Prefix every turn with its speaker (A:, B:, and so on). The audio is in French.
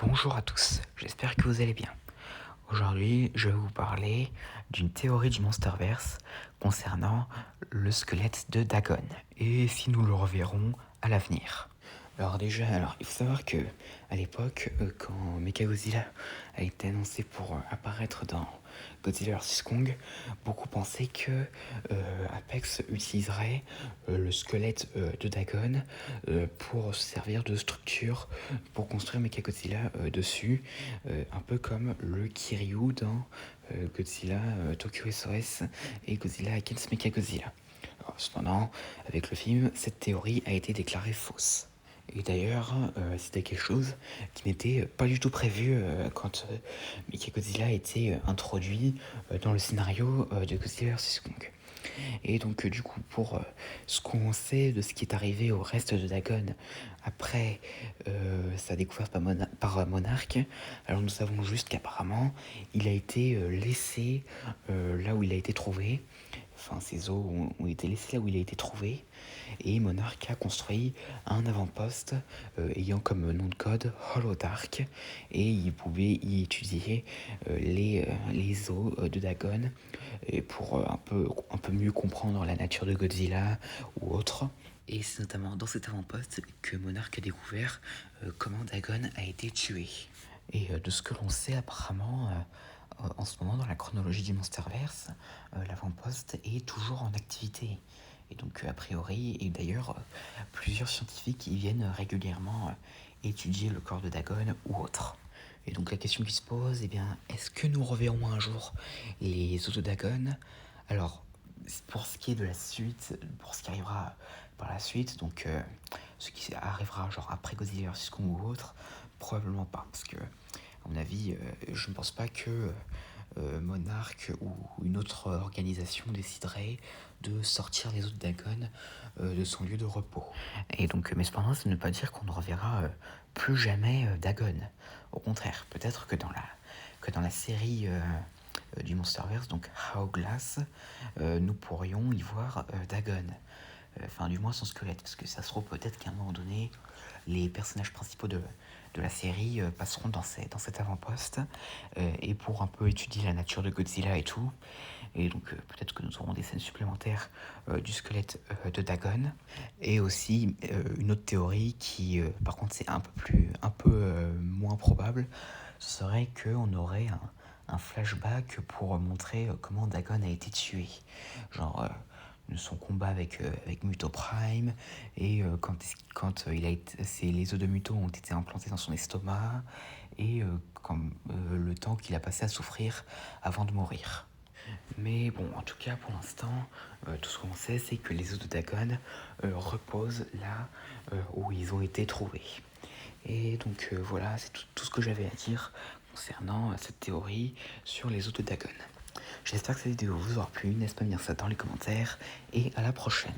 A: Bonjour à tous, j'espère que vous allez bien. Aujourd'hui, je vais vous parler d'une théorie du Monsterverse concernant le squelette de Dagon et si nous le reverrons à l'avenir. Alors il faut savoir que à l'époque, quand Mechagodzilla a été annoncé pour apparaître dans Godzilla vs Kong, beaucoup pensaient que Apex utiliserait le squelette de Dagon pour se servir de structure pour construire Mechagodzilla dessus, un peu comme le Kiryu dans Godzilla Tokyo SOS et Godzilla Against Mechagodzilla. Alors, cependant, avec le film, cette théorie a été déclarée fausse. Et d'ailleurs, c'était quelque chose qui n'était pas du tout prévu quand Mechagodzilla a été introduit dans le scénario de Godzilla vs Kong. Et donc du coup, pour ce qu'on sait de ce qui est arrivé au reste de Dagon après sa découverte par Monarch, alors nous savons juste qu'apparemment il a été laissé là où il a été trouvé, enfin ses os ont été laissés là où il a été trouvé, et Monarch a construit un avant-poste ayant comme nom de code Hollow Dark, et il pouvait y étudier les os de Dagon et pour un peu mieux comprendre la nature de Godzilla ou autre. Et c'est notamment dans cet avant-poste que Monarch a découvert comment Dagon a été tué. Et de ce que l'on sait apparemment, en ce moment dans la chronologie du Monsterverse, l'avant-poste est toujours en activité. Et donc a priori, et d'ailleurs plusieurs scientifiques y viennent régulièrement étudier le corps de Dagon ou autre. Et donc la question qui se pose, eh bien, est-ce que nous reverrons un jour les os de Dagon? Alors, pour ce qui est de la suite, pour ce qui arrivera par la suite, donc ce qui arrivera genre après Godzilla vs Kong ou autre, probablement pas, parce que à mon avis, je ne pense pas que Monarch ou une autre organisation déciderait de sortir les os de Dagon de son lieu de repos. Et donc, mais cependant, ça ne veut pas dire qu'on ne reverra plus jamais Dagon. Au contraire, peut-être que dans la série du Monsterverse, donc Hourglass, nous pourrions y voir Dagon. Enfin, du moins son squelette, parce que ça se trouve peut-être qu'à un moment donné, les personnages principaux de la série passeront dans cet avant-poste et pour un peu étudier la nature de Godzilla et tout. Et donc peut-être que nous aurons des scènes supplémentaires du squelette de Dagon. Et aussi une autre théorie qui, par contre, c'est un peu moins probable, ce serait qu'on aurait un flashback pour montrer comment Dagon a été tué. Genre son combat avec Muto Prime et quand les os de Muto ont été implantés dans son estomac et le temps qu'il a passé à souffrir avant de mourir. Mais bon, en tout cas, pour l'instant, tout ce qu'on sait, c'est que les os de Dagon reposent là où ils ont été trouvés. Et donc voilà, c'est tout ce que j'avais à dire concernant cette théorie sur les os de Dagon. J'espère que cette vidéo vous aura plu, n'hésitez pas à me dire ça dans les commentaires, et à la prochaine.